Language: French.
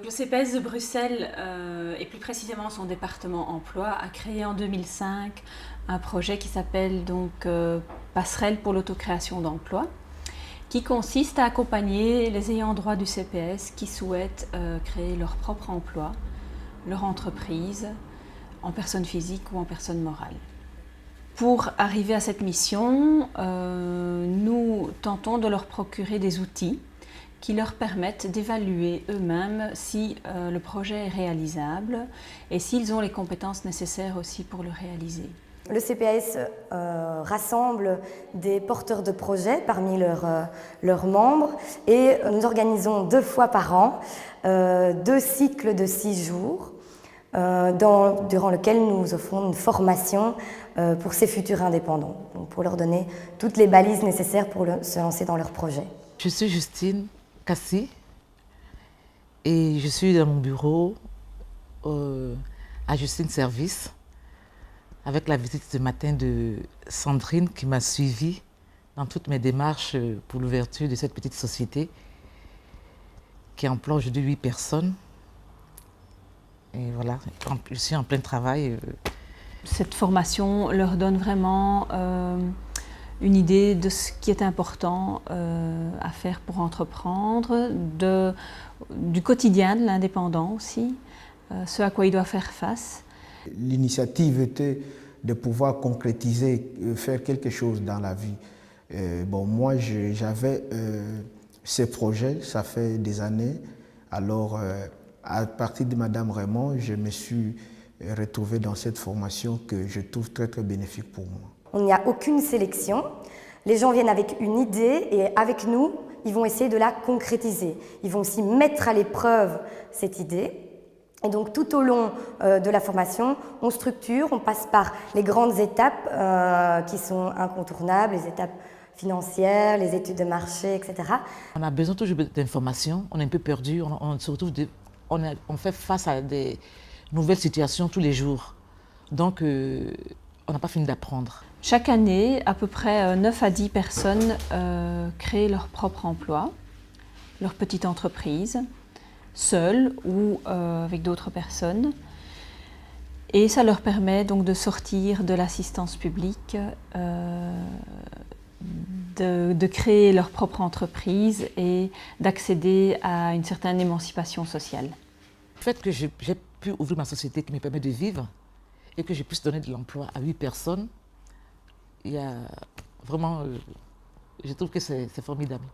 le CPS de Bruxelles, et plus précisément son département emploi, a créé en 2005 un projet qui s'appelle donc Passerelle pour l'autocréation d'emplois, qui consiste à accompagner les ayants droit du CPS qui souhaitent créer leur propre emploi, leur entreprise, en personne physique ou en personne morale. Pour arriver à cette mission, nous tentons de leur procurer des outils qui leur permettent d'évaluer eux-mêmes si le projet est réalisable et s'ils ont les compétences nécessaires aussi pour le réaliser. Le CPS rassemble des porteurs de projets parmi leurs membres et nous organisons 2 fois par an 2 cycles de 6 jours durant lesquels nous offrons une formation pour ces futurs indépendants, donc pour leur donner toutes les balises nécessaires pour se lancer dans leur projet. Je suis Justine Cassi et je suis dans mon bureau à Justine Service avec la visite ce matin de Sandrine qui m'a suivie dans toutes mes démarches pour l'ouverture de cette petite société qui emploie aujourd'hui 8 personnes. Et voilà, je suis en plein travail. Cette formation leur donne vraiment une idée de ce qui est important à faire pour entreprendre, du quotidien de l'indépendant aussi, ce à quoi il doit faire face. L'initiative était de pouvoir concrétiser, faire quelque chose dans la vie. Moi, j'avais ces projets, ça fait des années. Alors, à partir de Madame Raymond, je me suis retrouvé dans cette formation que je trouve très, très bénéfique pour moi. Il n'y a aucune sélection. Les gens viennent avec une idée et avec nous, ils vont essayer de la concrétiser. Ils vont aussi mettre à l'épreuve cette idée. Et donc tout au long de la formation, on structure, on passe par les grandes étapes qui sont incontournables, les étapes financières, les études de marché, etc. On a besoin toujours d'informations, on est un peu perdu, on fait face à des nouvelles situations tous les jours. Donc on n'a pas fini d'apprendre. Chaque année, à peu près 9 à 10 personnes créent leur propre emploi, leur petite entreprise, seules ou avec d'autres personnes. Et ça leur permet donc de sortir de l'assistance publique, de créer leur propre entreprise et d'accéder à une certaine émancipation sociale. Le fait que j'ai pu ouvrir ma société qui me permet de vivre et que je puisse donner de l'emploi à 8 personnes, il y a vraiment, je trouve que c'est formidable.